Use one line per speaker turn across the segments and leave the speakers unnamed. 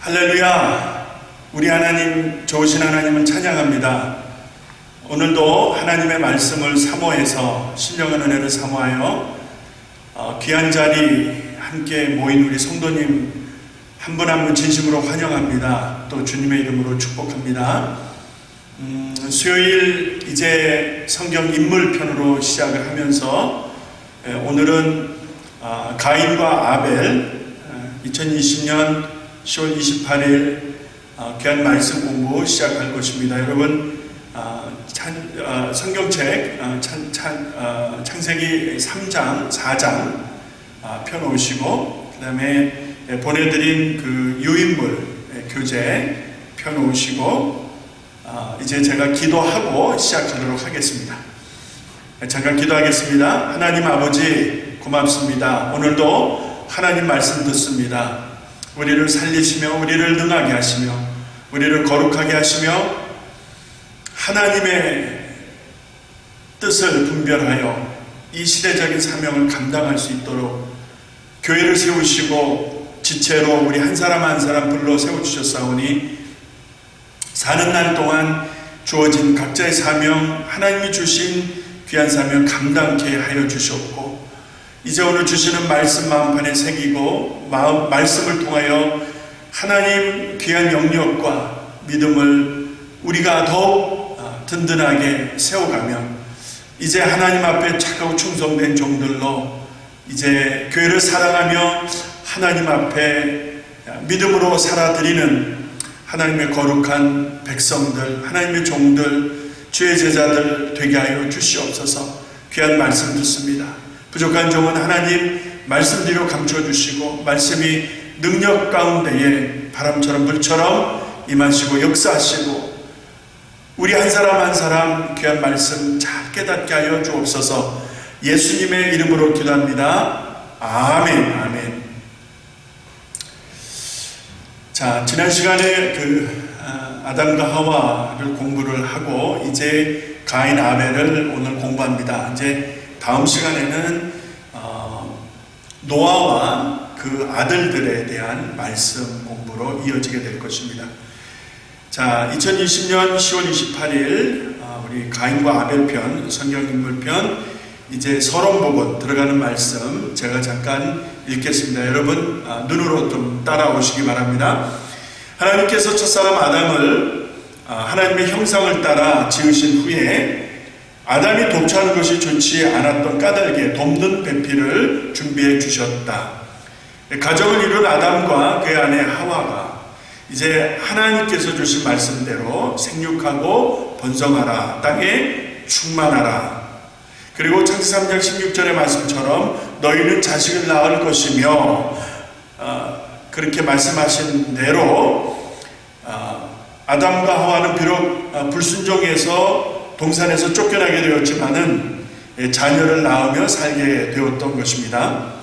할렐루야. 우리 하나님, 좋으신 하나님을 찬양합니다. 오늘도 하나님의 말씀을 사모해서 신령한 은혜를 사모하여 귀한 자리 함께 모인 우리 성도님 한 분 한 분 진심으로 환영합니다. 또 주님의 이름으로 축복합니다. 수요일 이제 성경 인물편으로 시작을 하면서 오늘은 가인과 아벨 2020년 10월 28일 귀한 말씀 공부 시작할 것입니다. 여러분 성경책 창세기 3장 4장 펴놓으시고 그 다음에 보내드린 그 유인물 교재 펴놓으시고 이제 제가 기도하고 시작하도록 하겠습니다. 잠깐 기도하겠습니다. 하나님 아버지 고맙습니다. 오늘도 하나님 말씀 듣습니다. 우리를 살리시며 우리를 능하게 하시며 우리를 거룩하게 하시며 하나님의 뜻을 분별하여 이 시대적인 사명을 감당할 수 있도록 교회를 세우시고 지체로 우리 한 사람 한 사람 불러 세워주셨사오니 사는 날 동안 주어진 각자의 사명, 하나님이 주신 귀한 사명 감당케 하여 주셨고 이제 오늘 주시는 말씀 마음판에 새기고 말씀을 통하여 하나님 귀한 영역과 믿음을 우리가 더욱 든든하게 세워가며 이제 하나님 앞에 착하고 충성된 종들로 이제 교회를 사랑하며 하나님 앞에 믿음으로 살아드리는 하나님의 거룩한 백성들, 하나님의 종들, 주의 제자들 되게 하여 주시옵소서. 귀한 말씀 듣습니다. 부족한 종은 하나님 말씀대로 감춰주시고 말씀이 능력 가운데에 바람처럼 불처럼 임하시고 역사하시고 우리 한 사람 한 사람 귀한 말씀 잘 깨닫게 하여 주옵소서. 예수님의 이름으로 기도합니다. 아멘. 아멘. 자, 지난 시간에 아담과 하와를 공부를 하고 이제 가인 아벨을 오늘 공부합니다. 이제 다음 시간에는 노아와 그 아들들에 대한 말씀 공부로 이어지게 될 것입니다. 자, 2020년 10월 28일 우리 가인과 아벨 편, 성경인물편 이제 서론 부분 들어가는 말씀 제가 잠깐 읽겠습니다. 여러분 눈으로 좀 따라오시기 바랍니다. 하나님께서 첫사람 아담을 하나님의 형상을 따라 지으신 후에 아담이 독차하는 것이 좋지 않았던 까닭에 돕는 배필을 준비해 주셨다. 가정을 이룬 아담과 그의 아내 하와가 이제 하나님께서 주신 말씀대로 생육하고 번성하라, 땅에 충만하라. 그리고 창세기 3장 16절의 말씀처럼 너희는 자식을 낳을 것이며 그렇게 말씀하신 대로 아담과 하와는 비록 불순종해서 동산에서 쫓겨나게 되었지만은 자녀를 낳으며 살게 되었던 것입니다.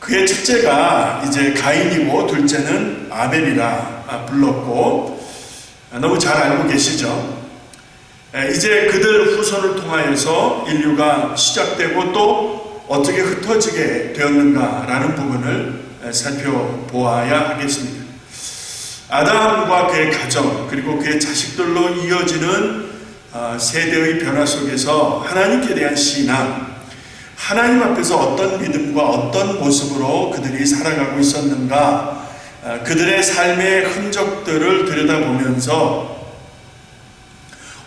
그의 첫째가 이제 가인이고 둘째는 아벨이라 불렀고 너무 잘 알고 계시죠? 이제 그들 후손을 통하여서 인류가 시작되고 또 어떻게 흩어지게 되었는가라는 부분을 살펴보아야 하겠습니다. 아담과 그의 가정 그리고 그의 자식들로 이어지는 세대의 변화 속에서 하나님께 대한 신앙, 하나님 앞에서 어떤 믿음과 어떤 모습으로 그들이 살아가고 있었는가, 그들의 삶의 흔적들을 들여다보면서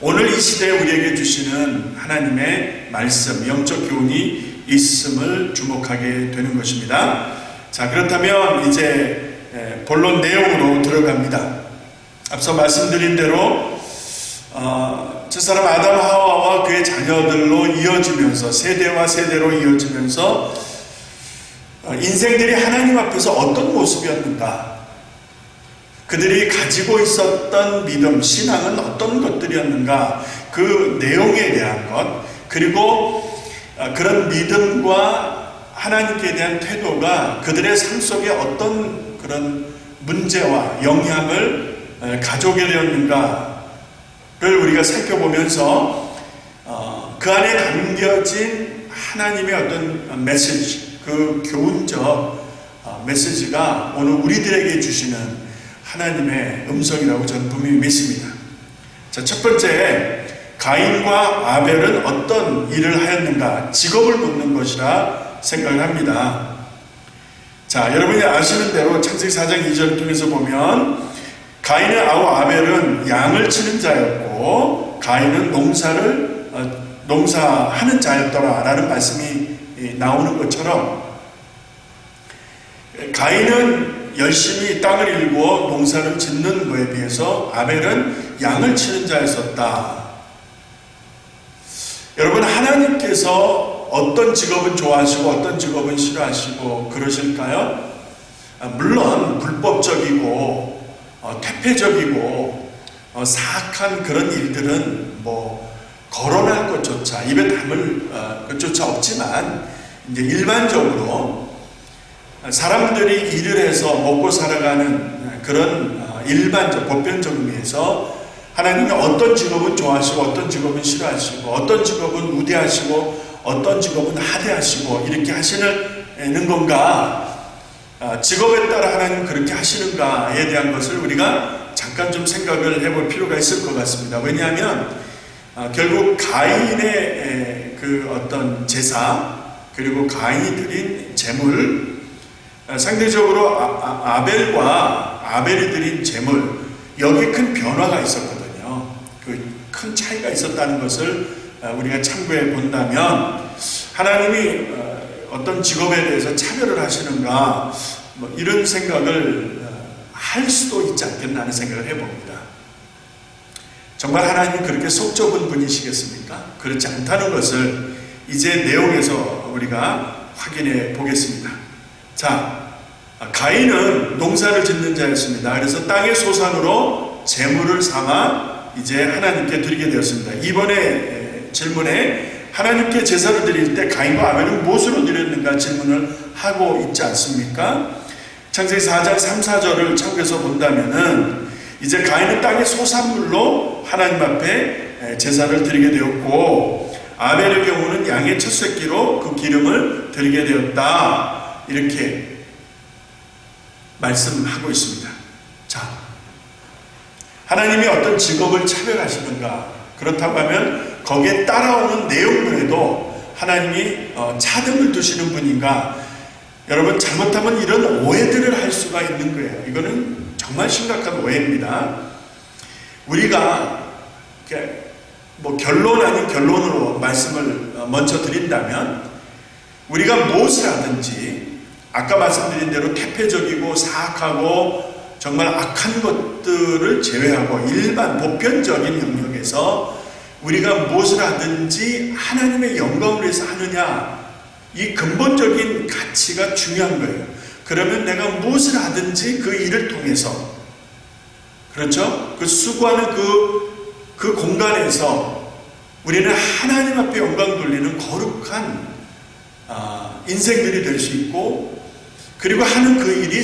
오늘 이 시대에 우리에게 주시는 하나님의 말씀, 영적 교훈이 있음을 주목하게 되는 것입니다. 자, 그렇다면 이제 본론 내용으로 들어갑니다. 앞서 말씀드린 대로 첫사람 아담 하와와 그의 자녀들로 이어지면서 세대와 세대로 이어지면서 인생들이 하나님 앞에서 어떤 모습이었는가, 그들이 가지고 있었던 믿음, 신앙은 어떤 것들이었는가, 그 내용에 대한 것, 그리고 그런 믿음과 하나님께 대한 태도가 그들의 삶 속에 어떤 그런 문제와 영향을 가져오게 되었는가를 우리가 살펴보면서 그 안에 담겨진 하나님의 어떤 메시지, 그 교훈적 메시지가 오늘 우리들에게 주시는 하나님의 음성이라고 저는 분명히 믿습니다. 자, 첫 번째, 가인과 아벨은 어떤 일을 하였는가? 직업을 묻는 것이라 생각을 합니다. 자, 여러분이 아시는 대로 창세기 4장 2절을 통해서 보면 가인의 아우 아벨은 양을 치는 자였고 가인은 농사하는 자였더라 라는 말씀이 나오는 것처럼 가인은 열심히 땅을 일구어 농사를 짓는 것에 비해서 아벨은 양을 치는 자였었다. 여러분, 하나님께서 어떤 직업은 좋아하시고 어떤 직업은 싫어하시고 그러실까요? 물론 불법적이고 퇴폐적이고 사악한 그런 일들은 뭐 거론할 것조차 입에 담을 것조차 없지만 이제 일반적으로 사람들이 일을 해서 먹고 살아가는 그런 일반적 보편적 의미에서 하나님이 어떤 직업은 좋아하시고 어떤 직업은 싫어하시고 어떤 직업은 우대하시고 어떤 직업은 하대하시고 이렇게 하시는 건가, 직업에 따라 하나님 그렇게 하시는가에 대한 것을 우리가 잠깐 좀 생각을 해볼 필요가 있을 것 같습니다. 왜냐하면 결국 가인의 그 어떤 제사 그리고 가인이 드린 제물, 상대적으로 아벨이 드린 제물, 여기에 큰 변화가 있었거든요. 그 큰 차이가 있었다는 것을 우리가 참고해 본다면 하나님이 어떤 직업에 대해서 차별을 하시는가, 뭐 이런 생각을 할 수도 있지 않겠나 하는 생각을 해봅니다. 정말 하나님이 그렇게 속 좁은 분이시겠습니까? 그렇지 않다는 것을 이제 내용에서 우리가 확인해 보겠습니다. 자, 가인은 농사를 짓는 자였습니다. 그래서 땅의 소산으로 제물을 삼아 이제 하나님께 드리게 되었습니다. 이번에 질문에 하나님께 제사를 드릴 때 가인과 아벨은 무엇으로 드렸는가 질문을 하고 있지 않습니까? 창세기 4장 3, 4절을 참고해서 본다면은 이제 가인은 땅의 소산물로 하나님 앞에 제사를 드리게 되었고 아벨의 경우는 양의 첫 새끼로 그 기름을 드리게 되었다, 이렇게 말씀하고 있습니다. 자, 하나님이 어떤 직업을 차별하시는가, 그렇다고 하면 거기에 따라오는 내용들에도 하나님이 차등을 두시는 분인가, 여러분 잘못하면 이런 오해들을 할 수가 있는 거예요. 이거는 정말 심각한 오해입니다. 우리가 뭐 결론 아닌 결론으로 말씀을 먼저 드린다면, 우리가 무엇을 하든지 아까 말씀드린 대로 퇴폐적이고 사악하고 정말 악한 것들을 제외하고 일반 보편적인 영역에서 우리가 무엇을 하든지 하나님의 영광을 위해서 하느냐, 이 근본적인 가치가 중요한 거예요. 그러면 내가 무엇을 하든지 그 일을 통해서, 그렇죠? 그 수고하는 그 공간에서 우리는 하나님 앞에 영광 돌리는 거룩한 인생들이 될 수 있고, 그리고 하는 그 일이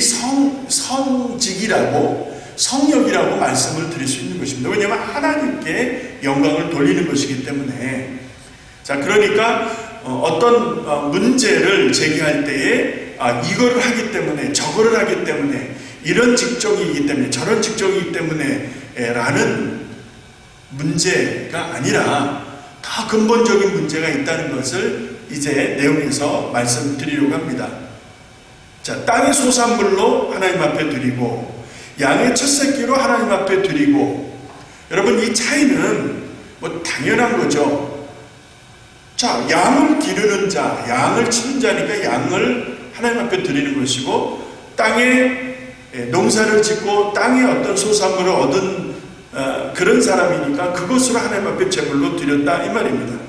성직이라고, 성역이라고 말씀을 드릴 수 있는 것입니다. 왜냐하면 하나님께 영광을 돌리는 것이기 때문에. 자, 그러니까 어떤 문제를 제기할 때에 이거를 하기 때문에, 저거를 하기 때문에, 이런 직종이기 때문에, 저런 직종이기 때문에 라는 문제가 아니라 더 근본적인 문제가 있다는 것을 이제 내용에서 말씀드리려고 합니다. 자, 땅의 소산물로 하나님 앞에 드리고 양의 첫 새끼로 하나님 앞에 드리고, 여러분 이 차이는 뭐 당연한 거죠. 자, 양을 기르는 자, 양을 치는 자니까 양을 하나님 앞에 드리는 것이고, 땅에 농사를 짓고 땅에 어떤 소산물을 얻은 그런 사람이니까 그것으로 하나님 앞에 제물로 드렸다, 이 말입니다.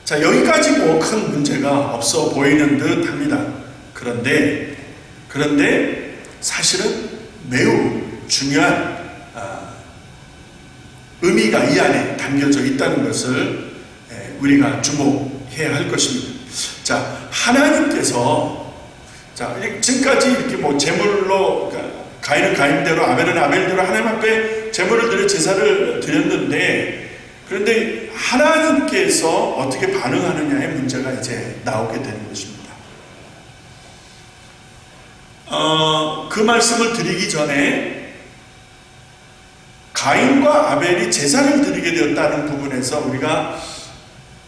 자, 여기까지 뭐 큰 문제가 없어 보이는 듯 합니다. 그런데 사실은 매우 중요한 의미가 이 안에 담겨져 있다는 것을 우리가 주목해야 할 것입니다. 자, 하나님께서, 자, 지금까지 이렇게 뭐 제물로, 가인은 가인대로 아벨은 아벨대로 하나님 앞에 제물을 드려 제사를 드렸는데, 그런데 하나님께서 어떻게 반응하느냐의 문제가 이제 나오게 되는 것입니다. 그 말씀을 드리기 전에 가인과 아벨이 제사를 드리게 되었다는 부분에서 우리가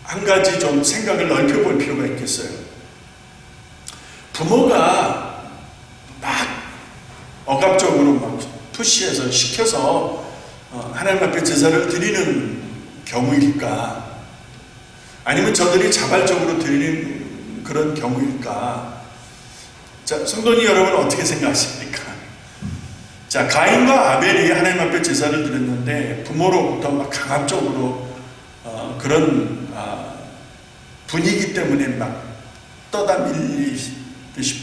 한 가지 좀 생각을 넓혀볼 필요가 있겠어요. 부모가 막 억압적으로 막 푸시해서 시켜서 하나님 앞에 제사를 드리는 경우일까? 아니면 저들이 자발적으로 드리는 그런 경우일까? 자, 성도님 여러분 어떻게 생각하십니까? 자, 가인과 아벨이 하나님 앞에 제사를 드렸는데 부모로부터 막 강압적으로 그런 분위기 때문에 막 떠다 밀리듯이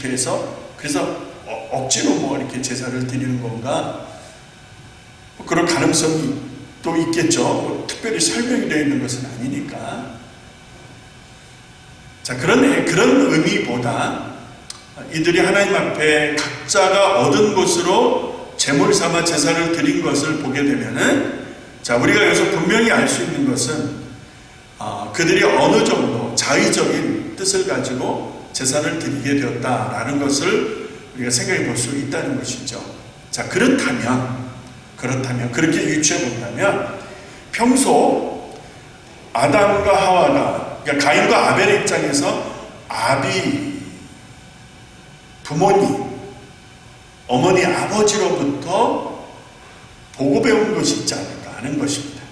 해서 그래서 억지로 뭐 이렇게 제사를 드리는 건가? 그런 가능성이 또 있겠죠. 특별히 설명이 되어 있는 것은 아니니까. 자, 그런 의미보다 이들이 하나님 앞에 각자가 얻은 것으로 제물 삼아 제사를 드린 것을 보게 되면은, 자, 우리가 여기서 분명히 알 수 있는 것은 그들이 어느 정도 자의적인 뜻을 가지고 제사를 드리게 되었다라는 것을 우리가 생각해 볼 수 있다는 것이죠. 자, 그렇다면 그렇게 유추해 본다면 평소 아담과 하와가, 그러니까 가인과 아벨의 입장에서 아비, 부모님, 어머니, 아버지로부터 보고 배운 것이 있지 않을까 하는 것입니다.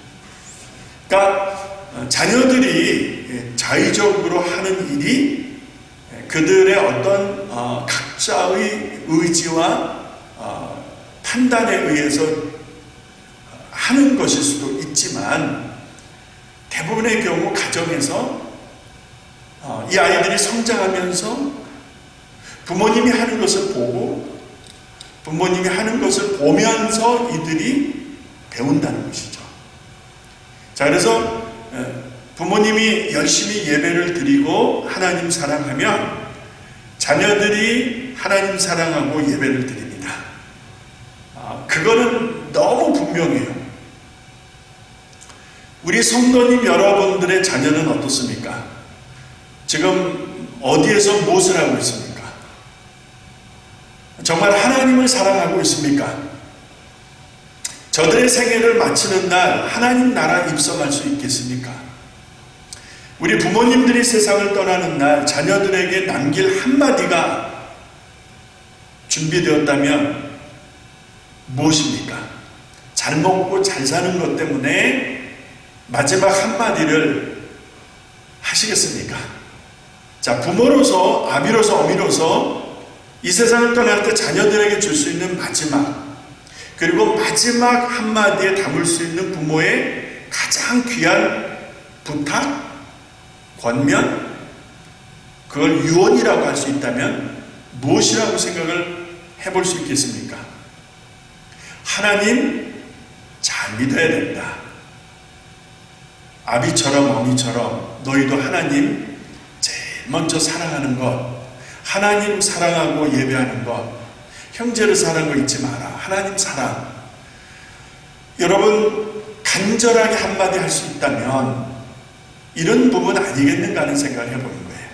그러니까 자녀들이 자의적으로 하는 일이 그들의 어떤 각자의 의지와 판단에 의해서 하는 것일 수도 있지만, 대부분의 경우 가정에서 이 아이들이 성장하면서 부모님이 하는 것을 보고 부모님이 하는 것을 보면서 이들이 배운다는 것이죠. 자, 그래서 부모님이 열심히 예배를 드리고 하나님 사랑하면 자녀들이 하나님 사랑하고 예배를 드립니다. 그거는 너무 분명해요. 우리 성도님 여러분들의 자녀는 어떻습니까? 지금 어디에서 무엇을 하고 있습니까? 정말 하나님을 사랑하고 있습니까? 저들의 생애를 마치는 날 하나님 나라 입성할 수 있겠습니까? 우리 부모님들이 세상을 떠나는 날 자녀들에게 남길 한마디가 준비되었다면 무엇입니까? 잘 먹고 잘 사는 것 때문에 마지막 한마디를 하시겠습니까? 자, 부모로서, 아비로서, 어미로서 이 세상을 떠날 때 자녀들에게 줄 수 있는 마지막, 그리고 마지막 한마디에 담을 수 있는 부모의 가장 귀한 부탁, 권면, 그걸 유언이라고 할 수 있다면 무엇이라고 생각을 해볼 수 있겠습니까? 하나님 잘 믿어야 된다. 아비처럼 어미처럼 너희도 하나님 제일 먼저 사랑하는 것, 하나님 사랑하고 예배하는 것, 형제를 사랑하는 거 잊지 마라. 하나님 사랑. 여러분 간절하게 한마디 할 수 있다면 이런 부분 아니겠는가 하는 생각을 해보는 거예요.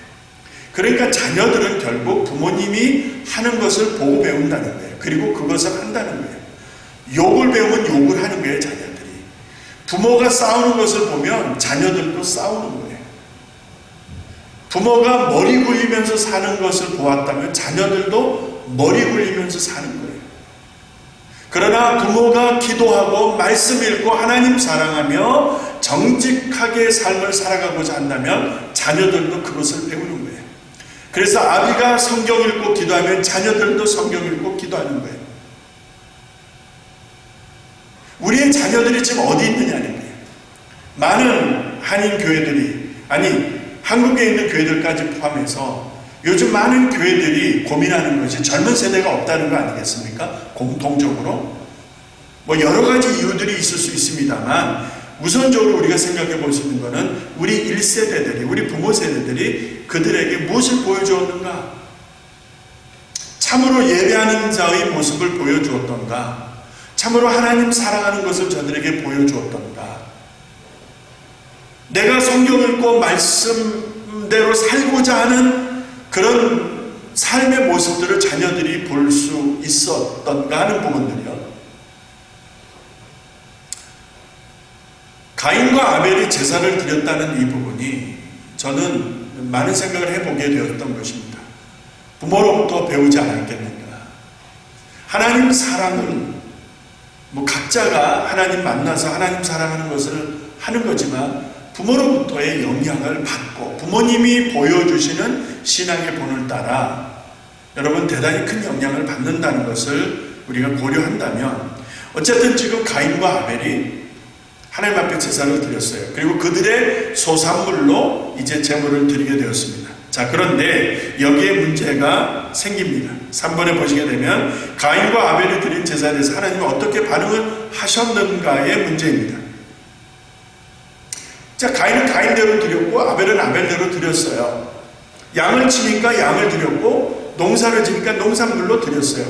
그러니까 자녀들은 결국 부모님이 하는 것을 보고 배운다는 거예요. 그리고 그것을 한다는 거예요. 욕을 배우면 욕을 하는 거예요, 자녀들이. 부모가 싸우는 것을 보면 자녀들도 싸우는 거예요. 부모가 머리 굴리면서 사는 것을 보았다면 자녀들도 머리 굴리면서 사는 거예요. 그러나 부모가 기도하고 말씀 읽고 하나님 사랑하며 정직하게 삶을 살아가고자 한다면 자녀들도 그것을 배우는 거예요. 그래서 아비가 성경 읽고 기도하면 자녀들도 성경 읽고 기도하는 거예요. 우리의 자녀들이 지금 어디 있느냐는 거예요. 많은 한인 교회들이, 아니 한국에 있는 교회들까지 포함해서 요즘 많은 교회들이 고민하는 것이 젊은 세대가 없다는 거 아니겠습니까? 공통적으로 뭐 여러 가지 이유들이 있을 수 있습니다만 우선적으로 우리가 생각해 볼 수 있는 것은 우리 1세대들이, 우리 부모 세대들이 그들에게 무엇을 보여주었는가? 참으로 예배하는 자의 모습을 보여주었던가? 참으로 하나님 사랑하는 것을 저들에게 보여주었던가? 내가 성경 읽고 말씀대로 살고자 하는 그런 삶의 모습들을 자녀들이 볼 수 있었던가 하는 부분들이요. 가인과 아벨이 제사를 드렸다는 이 부분이 저는 많은 생각을 해보게 되었던 것입니다. 부모로부터 배우지 않았겠는가. 하나님 사랑은 각자가 하나님 만나서 하나님 사랑하는 것을 하는 거지만 부모로부터의 영향을 받고 부모님이 보여주시는 신앙의 본을 따라 여러분 대단히 큰 영향을 받는다는 것을 우리가 고려한다면 어쨌든 지금 가인과 아벨이 하나님 앞에 제사를 드렸어요. 그리고 그들의 소산물로 이제 제물을 드리게 되었습니다. 자, 그런데 여기에 문제가 생깁니다. 3번에 보시게 되면 가인과 아벨이 드린 제사에 대해서 하나님은 어떻게 반응을 하셨는가의 문제입니다. 자, 가인은 가인대로 드렸고 아벨은 아벨대로 드렸어요. 양을 치니까 양을 드렸고 농사를 지니까 농산물로 드렸어요.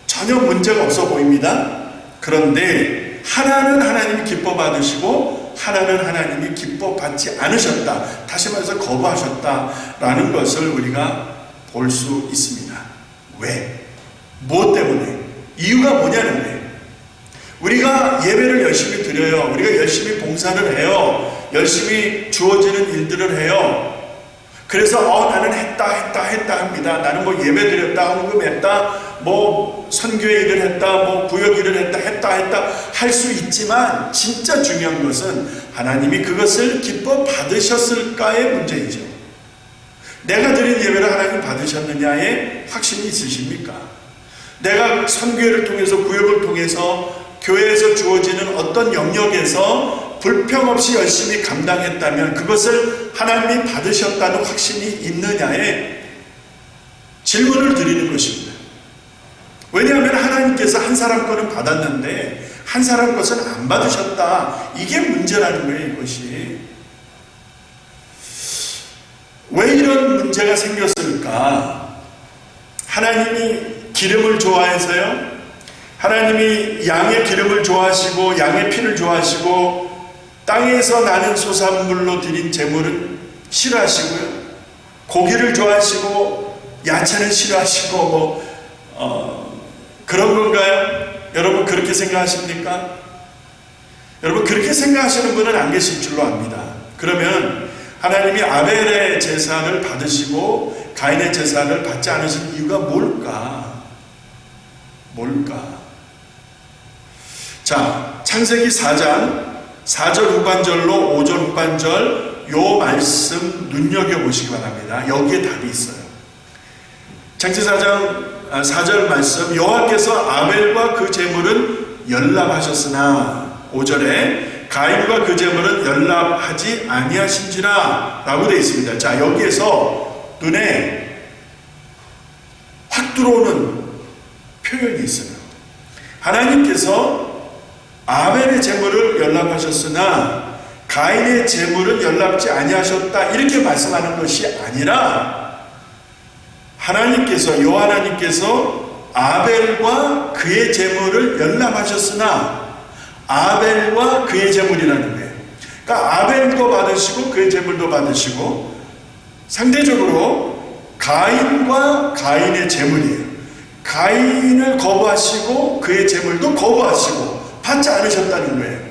전혀 문제가 없어 보입니다. 그런데 하나는 하나님이 기뻐 받으시고 하나는 하나님이 기뻐 받지 않으셨다. 다시 말해서 거부하셨다라는 것을 우리가 볼 수 있습니다. 왜? 무엇 때문에? 이유가 뭐냐는 거예요. 우리가 예배를 열심히 드려요. 우리가 열심히 봉사를 해요. 열심히 주어지는 일들을 해요. 그래서 나는 했다 합니다. 나는 예배 드렸다, 헌금했다, 선교의 일을 했다, 구역 일을 했다 할 수 있지만 진짜 중요한 것은 하나님이 그것을 기뻐 받으셨을까의 문제이죠. 내가 드린 예배를 하나님 받으셨느냐에 확신이 있으십니까? 내가 선교회를 통해서 구역을 통해서 교회에서 주어지는 어떤 영역에서 불평 없이 열심히 감당했다면 그것을 하나님이 받으셨다는 확신이 있느냐에 질문을 드리는 것입니다. 왜냐하면 하나님께서 한 사람 거는 받았는데 한 사람 것은 안 받으셨다. 이게 문제라는 거예요. 이것이. 왜 이런 문제가 생겼을까? 하나님이 기름을 좋아해서요? 하나님이 양의 기름을 좋아하시고 양의 피를 좋아하시고 땅에서 나는 소산물로 드린 제물은 싫어하시고요. 고기를 좋아하시고 야채는 싫어하시고 그런 건가요? 여러분 그렇게 생각하십니까? 여러분 그렇게 생각하시는 분은 안 계실 줄로 압니다. 그러면 하나님이 아벨의 제사를 받으시고 가인의 제사를 받지 않으신 이유가 뭘까? 자, 창세기 4장 4절 후반절로 5절 후반절 요 말씀 눈여겨보시기 바랍니다. 여기에 답이 있어요. 창세기 4장 4절 말씀, 여호와께서 아벨과 그 제물은 연락하셨으나 5절에 가인과 그 제물은 연락하지 아니하신지라 라고 되어 있습니다. 자, 여기에서 눈에 확 들어오는 표현이 있어요. 하나님께서 아벨의 제물을 연락하셨으나 가인의 제물은 연락지 아니하셨다 이렇게 말씀하는 것이 아니라 하나님께서 여호와께서 아벨과 그의 제물을 연락하셨으나 아벨과 그의 제물이라는 거예요. 그러니까 아벨도 받으시고 그의 제물도 받으시고 상대적으로 가인과 가인의 제물이에요. 가인을 거부하시고 그의 제물도 거부하시고 받지 않으셨다는 거예요.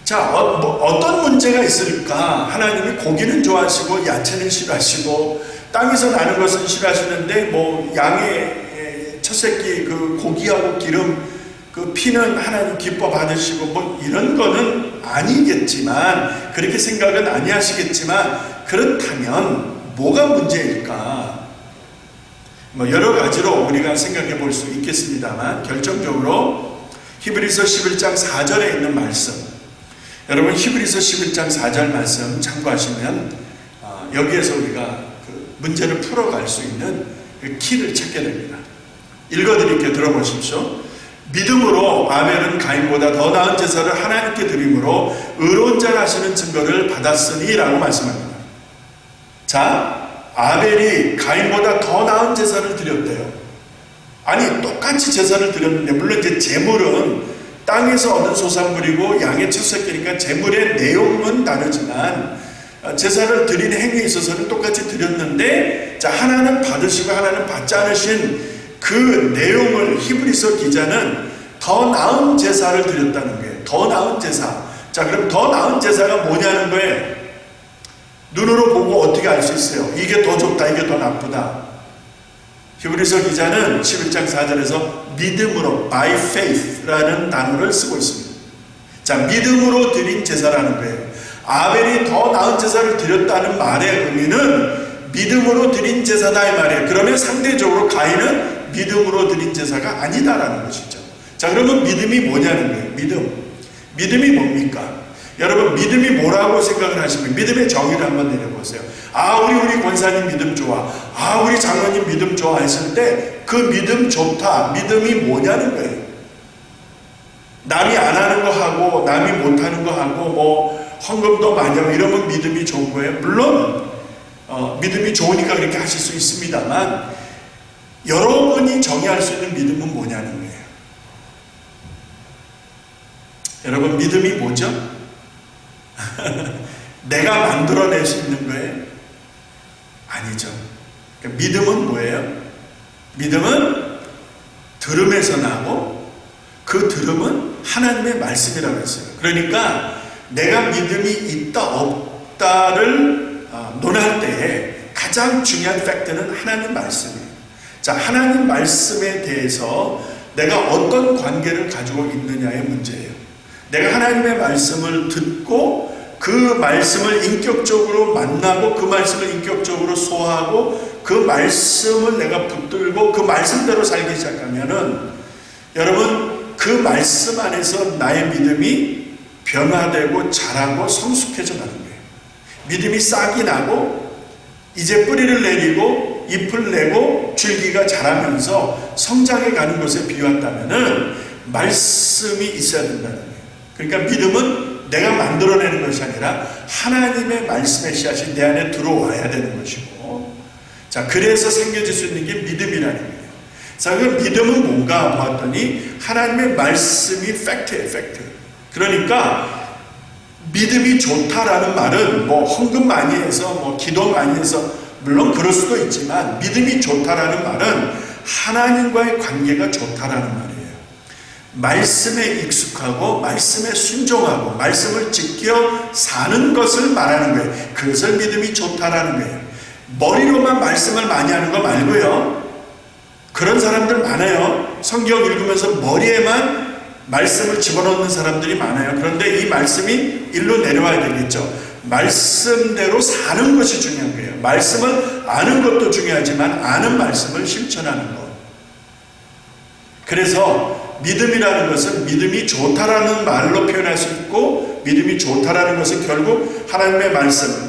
자, 어떤 문제가 있을까? 하나님이 고기는 좋아하시고 야채는 싫어하시고 땅에서 나는 것은 싫어하시는데 양의 첫 새끼 그 고기하고 기름 그 피는 하나님 기뻐 받으시고 이런 거는 아니겠지만 그렇게 생각은 아니하시겠지만 그렇다면 뭐가 문제일까? 여러 가지로 우리가 생각해 볼 수 있겠습니다만 결정적으로 히브리서 11장 4절에 있는 말씀, 여러분 히브리서 11장 4절 말씀 참고하시면 여기에서 우리가 그 문제를 풀어갈 수 있는 그 키를 찾게 됩니다. 읽어드릴게요. 들어보십시오. 믿음으로 아벨은 가인보다 더 나은 제사를 하나님께 드림으로 의로운 자라 하시는 증거를 받았으니 라고 말씀합니다. 자, 아벨이 가인보다 더 나은 제사를 드렸대요. 아니 똑같이 제사를 드렸는데 물론 이제 제물은 땅에서 얻은 소산물이고 양의 첫 새끼니까 제물의 내용은 다르지만 제사를 드리는 행위에 있어서는 똑같이 드렸는데, 자, 하나는 받으시고 하나는 받지 않으신 그 내용을 히브리서 기자는 더 나은 제사를 드렸다는 거예요. 더 나은 제사. 자, 그럼 더 나은 제사가 뭐냐는 거예요. 눈으로 보고 어떻게 알 수 있어요? 이게 더 좋다, 이게 더 나쁘다. 히브리서 기자는 11장 4절에서 믿음으로, by faith라는 단어를 쓰고 있습니다. 자, 믿음으로 드린 제사라는 거예요. 아벨이 더 나은 제사를 드렸다는 말의 의미는 믿음으로 드린 제사다 이 말이에요. 그러면 상대적으로 가인은 믿음으로 드린 제사가 아니다라는 것이죠. 자, 그러면 믿음이 뭐냐는 거예요. 믿음이 뭡니까? 여러분, 믿음이 뭐라고 생각을 하시면 믿음의 정의를 한번 내려보세요. 아, 우리 권사님 믿음 좋아. 아, 우리 장로님 믿음 좋아 했을 때 그 믿음 좋다, 믿음이 뭐냐는 거예요. 남이 안 하는 거 하고 남이 못 하는 거 하고 뭐 헌금도 많이 하고 이러면 믿음이 좋은 거예요. 물론 믿음이 좋으니까 그렇게 하실 수 있습니다만, 여러분이 정의할 수 있는 믿음은 뭐냐는 거예요. 여러분, 믿음이 뭐죠? 내가 만들어낼 수 있는 거예요? 아니죠. 그러니까 믿음은 뭐예요? 믿음은 들음에서 나고, 그 들음은 하나님의 말씀이라고 했어요. 그러니까 내가 믿음이 있다 없다를 논할 때에 가장 중요한 팩트는 하나님 말씀이에요. 자, 하나님 말씀에 대해서 내가 어떤 관계를 가지고 있느냐의 문제예요. 내가 하나님의 말씀을 듣고 그 말씀을 인격적으로 만나고 그 말씀을 인격적으로 소화하고 그 말씀을 내가 붙들고 그 말씀대로 살기 시작하면은, 여러분, 그 말씀 안에서 나의 믿음이 변화되고 자라고 성숙해져 가는 거예요. 믿음이 싹이 나고 이제 뿌리를 내리고 잎을 내고 줄기가 자라면서 성장해 가는 것에 비유한다면은 말씀이 있어야 된다는 거예요. 그러니까 믿음은 내가 만들어내는 것이 아니라 하나님의 말씀의 씨앗이 내 안에 들어와야 되는 것이고, 자, 그래서 생겨질 수 있는 게 믿음이라는 거예요. 자, 그 믿음은 뭔가 보았더니 하나님의 말씀이 팩트예요, 팩트. 그러니까 믿음이 좋다라는 말은 뭐 헌금 많이 해서 뭐 기도 많이 해서 물론 그럴 수도 있지만, 믿음이 좋다라는 말은 하나님과의 관계가 좋다라는 말이에요. 말씀에 익숙하고 말씀에 순종하고 말씀을 지켜 사는 것을 말하는 거예요. 그것을 믿음이 좋다라는 거예요. 머리로만 말씀을 많이 하는 거 말고요. 그런 사람들 많아요. 성경 읽으면서 머리에만 말씀을 집어넣는 사람들이 많아요. 그런데 이 말씀이 일로 내려와야 되겠죠. 말씀대로 사는 것이 중요한 거예요. 말씀을 아는 것도 중요하지만 아는 말씀을 실천하는 것. 그래서 믿음이라는 것은 믿음이 좋다라는 말로 표현할 수 있고, 믿음이 좋다라는 것은 결국 하나님의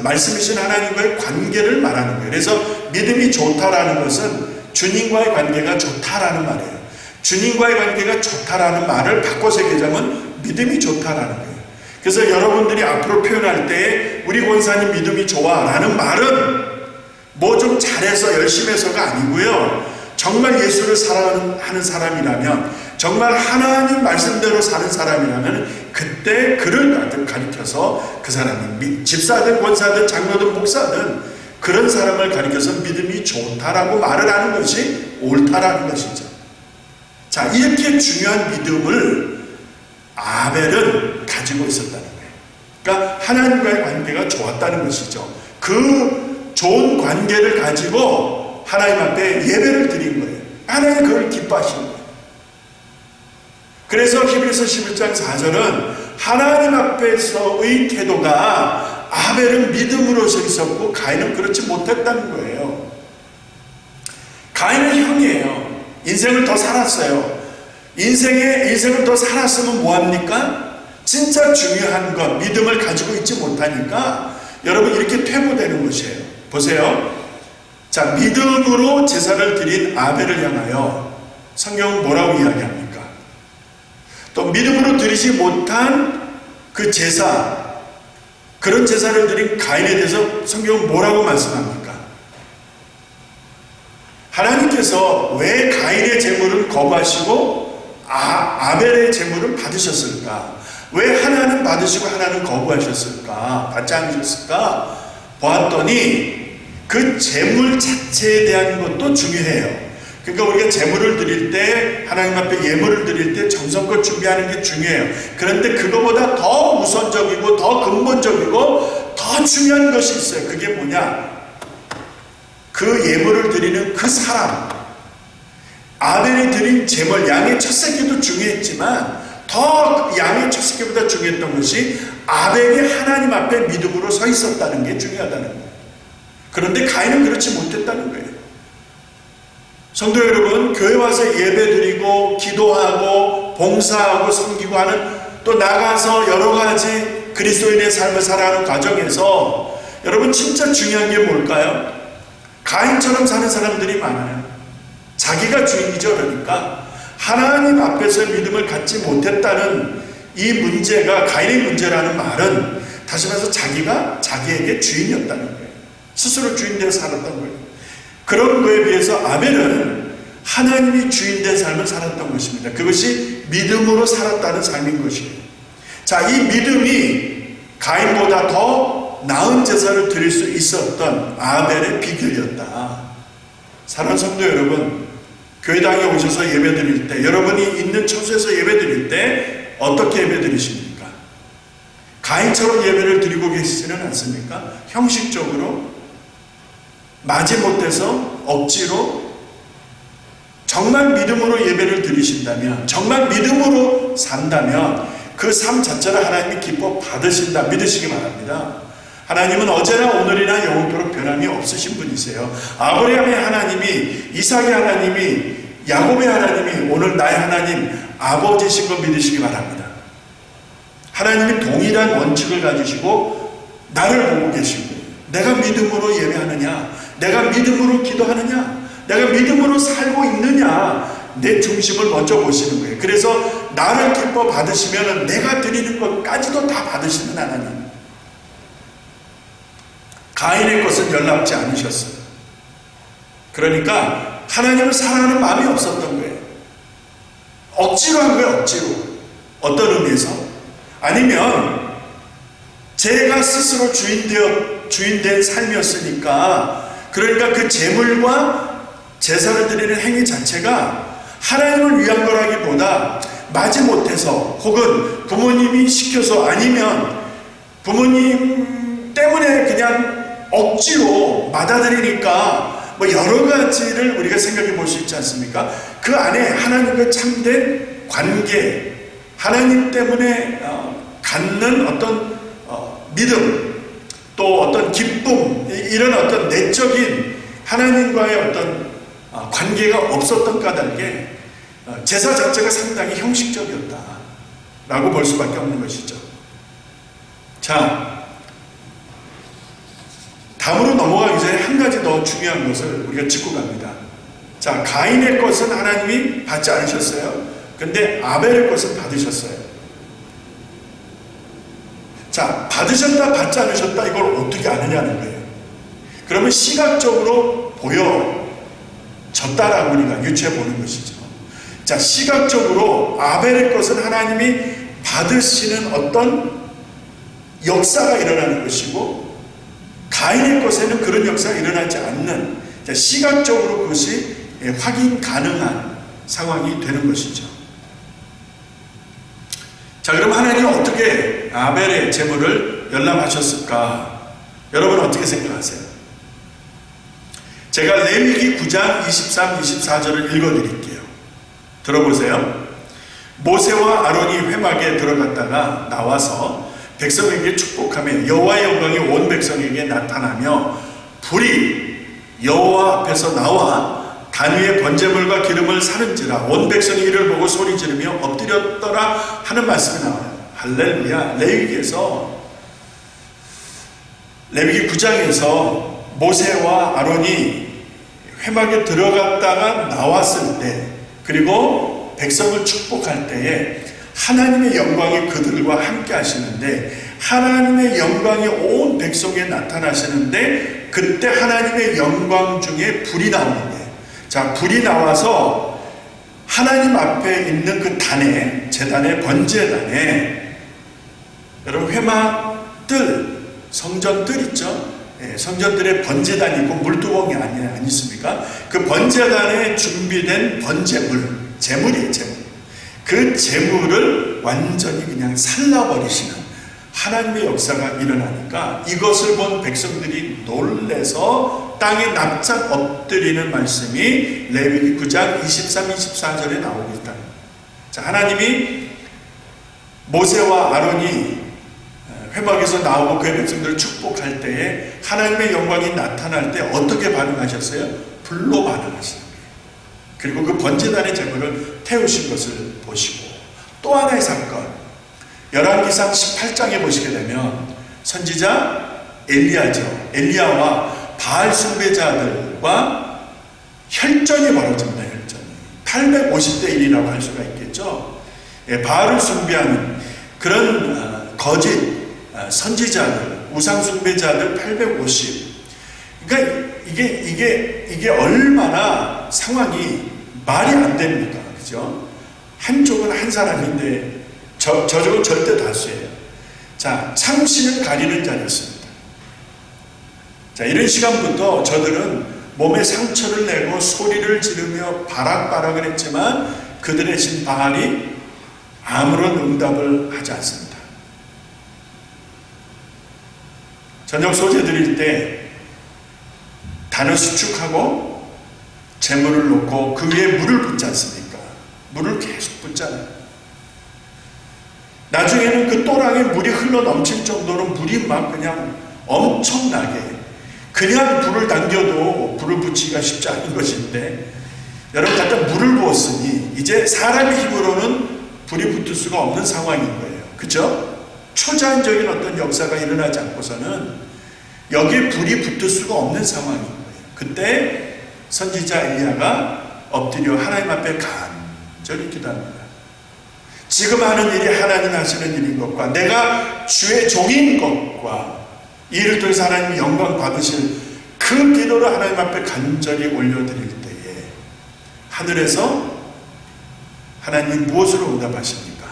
말씀이신 하나님과의 관계를 말하는 거예요. 그래서 믿음이 좋다라는 것은 주님과의 관계가 좋다라는 말이에요. 주님과의 관계가 좋다라는 말을 바꿔서 얘기하자면 믿음이 좋다라는 거예요. 그래서 여러분들이 앞으로 표현할 때 우리 권사님 믿음이 좋아라는 말은 뭐 좀 잘해서 열심히 해서가 아니고요. 정말 예수를 사랑하는 사람이라면, 정말 하나님 말씀대로 사는 사람이라면 그때 그를 가리켜서 그 사람이 집사든 권사든 장로든 목사든 그런 사람을 가리켜서 믿음이 좋다라고 말을 하는 것이 옳다라는 것이죠. 자, 이렇게 중요한 믿음을 아벨은 가지고 있었다는 거예요. 그러니까 하나님과의 관계가 좋았다는 것이죠. 그 좋은 관계를 가지고 하나님 앞에 예배를 드린 거예요. 하나님 그걸 기뻐하시는 거예요. 그래서 히브리서 11장 4절은 하나님 앞에서의 태도가 아벨은 믿음으로 있었고 가인은 그렇지 못했다는 거예요. 가인은 형이에요. 인생을 더 살았어요. 인생을 더 살았으면 뭐합니까? 진짜 중요한 것, 믿음을 가지고 있지 못하니까 여러분 이렇게 퇴보되는 것이에요. 보세요. 자, 믿음으로 제사를 드린 아벨을 향하여 성경은 뭐라고 이야기합니까? 또 믿음으로 드리지 못한 그 제사, 그런 제사를 드린 가인에 대해서 성경은 뭐라고 말씀합니까? 하나님께서 왜 가인의 제물을 거부하시고 아벨의 제물을 받으셨을까? 왜 하나는 받으시고 하나는 거부하셨을까? 받지 않으셨을까? 보았더니 그 재물 자체에 대한 것도 중요해요. 그러니까 우리가 재물을 드릴 때, 하나님 앞에 예물을 드릴 때 정성껏 준비하는 게 중요해요. 그런데 그거보다 더 우선적이고 더 근본적이고 더 중요한 것이 있어요. 그게 뭐냐? 그 예물을 드리는 그 사람, 아벨이 드린 제물, 양의 첫 새끼도 중요했지만 더 양의 첫 새끼보다 중요했던 것이 아벨이 하나님 앞에 믿음으로 서 있었다는 게 중요하다는 거예요. 그런데 가인은 그렇지 못했다는 거예요. 성도 여러분, 교회 와서 예배드리고 기도하고 봉사하고 섬기고 하는, 또 나가서 여러 가지 그리스도인의 삶을 살아가는 과정에서 여러분 진짜 중요한 게 뭘까요? 가인처럼 사는 사람들이 많아요. 자기가 주인이죠. 그러니까 하나님 앞에서 믿음을 갖지 못했다는 이 문제가, 가인의 문제라는 말은 다시 말해서 자기가 자기에게 주인이었다는 거예요. 스스로 주인되어 살았던 거예요. 그런 거에 비해서 아벨은 하나님이 주인된 삶을 살았던 것입니다. 그것이 믿음으로 살았다는 삶인 것이에요. 자, 이 믿음이 가인보다 더 나은 제사를 드릴 수 있었던 아벨의 비결이었다. 사랑하는 성도 여러분, 교회당에 오셔서 예배드릴 때, 여러분이 있는 처소에서 예배드릴 때 어떻게 예배드리십니까? 가인처럼 예배를 드리고 계시지는 않습니까? 형식적으로, 마지못해서, 억지로, 정말 믿음으로 예배를 드리신다면, 정말 믿음으로 산다면 그 삶 자체를 하나님이 기뻐 받으신다 믿으시기 바랍니다. 하나님은 어제나 오늘이나 영원토록 변함이 없으신 분이세요. 아브라함의 하나님이, 이삭의 하나님이, 야곱의 하나님이 오늘 나의 하나님, 아버지신 거 믿으시기 바랍니다. 하나님이 동일한 원칙을 가지시고 나를 보고 계시고, 내가 믿음으로 예배하느냐, 내가 믿음으로 기도하느냐, 내가 믿음으로 살고 있느냐, 내 중심을 먼저 보시는 거예요. 그래서 나를 기뻐 받으시면 내가 드리는 것까지도 다 받으시는 하나님. 가인의 것은 연락지 않으셨어요. 그러니까 하나님을 사랑하는 마음이 없었던 거예요. 억지로 한 거예요. 억지로. 어떤 의미에서? 아니면 제가 스스로 주인된 삶이었으니까, 그러니까 그 제물과 제사를 드리는 행위 자체가 하나님을 위한 거라기보다 마지못해서, 혹은 부모님이 시켜서, 아니면 부모님 때문에 그냥 억지로 받아들이니까 뭐 여러 가지를 우리가 생각해 볼 수 있지 않습니까? 그 안에 하나님과 참된 관계, 하나님 때문에 갖는 어떤 믿음, 또 어떤 기쁨, 이런 어떤 내적인 하나님과의 어떤 관계가 없었던 까닭에 제사 자체가 상당히 형식적이었다 라고 볼 수밖에 없는 것이죠. 자, 다음으로 넘어가기 전에 한 가지 더 중요한 것을 우리가 짚고 갑니다. 자, 가인의 것은 하나님이 받지 않으셨어요. 근데 아벨의 것은 받으셨어요. 자, 받으셨다 받지 않으셨다, 이걸 어떻게 아느냐는 거예요. 그러면 시각적으로 보여졌다라고 우리가 유추해 보는 것이죠. 자, 시각적으로 아벨의 것은 하나님이 받으시는 어떤 역사가 일어나는 것이고, 가인의 것에는 그런 역사가 일어나지 않는, 시각적으로 그것이 확인 가능한 상황이 되는 것이죠. 자, 그럼 하나님은 어떻게 아벨의 제물을 열람하셨을까? 여러분 어떻게 생각하세요? 제가 레위기 9장 23, 24절을 읽어드릴게요. 들어보세요. 모세와 아론이 회막에 들어갔다가 나와서 백성에게 축복하며 여호와의 영광이 온 백성에게 나타나며 불이 여호와 앞에서 나와 단 위에 번제물과 기름을 사른지라 온 백성이 이를 보고 소리 지르며 엎드렸더라 하는 말씀이 나와요. 할렐루야. 레위기 9장에서 모세와 아론이 회막에 들어갔다가 나왔을 때, 그리고 백성을 축복할 때에 하나님의 영광이 그들과 함께 하시는데, 하나님의 영광이 온 백성에 나타나시는데, 그때 하나님의 영광 중에 불이 나오는 거예요. 자, 불이 나와서 하나님 앞에 있는 그 단에, 제단에, 번제단에, 여러분 회막 뜰, 성전 뜰 있죠? 성전들의 번제단이 있고 물두멍이 아니 있습니까? 그 번제단에 준비된 번제물, 제물이에요, 제물. 그 제물을 완전히 그냥 살라버리시는 하나님의 역사가 일어나니까 이것을 본 백성들이 놀래서 땅에 납작 엎드리는 말씀이 레위기 9장 23, 24절에 나오고 있다. 자, 하나님이 모세와 아론이 회막에서 나오고 그의 백성들을 축복할 때에 하나님의 영광이 나타날 때 어떻게 반응하셨어요? 불로 반응하시는 거예요. 그리고 그 번제단의 제물을 태우신 것을 보시고, 또 하나의 사건, 열왕기상 18장에 보시게 되면 선지자 엘리야죠. 엘리야와 바알 숭배자들과 혈전이 벌어집니다. 혈전이 850대 1이라고 할 수가 있겠죠. 바알을 숭배하는 그런 거짓 선지자들, 우상 숭배자들 850. 그러니까 이게 얼마나 상황이 말이 안 됩니까? 그죠? 한쪽은 한 사람인데 저쪽은 절대 다수예요. 자, 참신을 가리는 자였습니다. 자, 이런 시간부터 저들은 몸에 상처를 내고 소리를 지르며 바락바락을 했지만 그들의 신 바알이 아무런 응답을 하지 않습니다. 저녁 소재 드릴 때 단을 수축하고 재물을 놓고 그 위에 물을 붓지 않습니까? 물을 계속 붓잖아요. 나중에는 그 또랑에 물이 흘러 넘칠 정도로 물이 막 그냥 엄청나게, 그냥 불을 당겨도 불을 붙이기가 쉽지 않은 것인데, 여러분 갖다 물을 부었으니 이제 사람의 힘으로는 불이 붙을 수가 없는 상황인 거예요. 그죠? 초자연적인 어떤 역사가 일어나지 않고서는 여기에 불이 붙을 수가 없는 상황인 거예요. 그때 선지자 엘리야가 엎드려 하나님 앞에 간절히 기도합니다. 지금 하는 일이 하나님 하시는 일인 것과 내가 주의 종인 것과 이 일을 통해서 하나님 영광 받으실 그 기도를 하나님 앞에 간절히 올려드릴 때에 하늘에서 하나님 무엇으로 응답하십니까?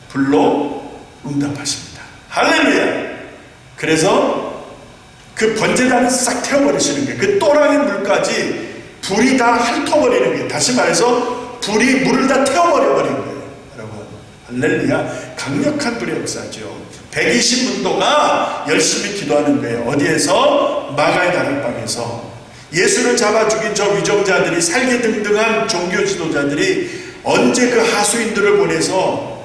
불로 응답하십니다. 할렐루야! 그래서 그 번제단을 싹 태워버리시는 게, 그 또랑의 물까지 불이 다 핥아버리는 게, 다시 말해서 불이 물을 다 태워버려버린 거예요. 여러분, 할렐루야! 강력한 불의 역사죠. 120문도가 열심히 기도하는 거예요. 어디에서? 마가의 다락방에서 예수를 잡아 죽인 저 위정자들이, 살기등등한 종교 지도자들이 언제 그 하수인들을 보내서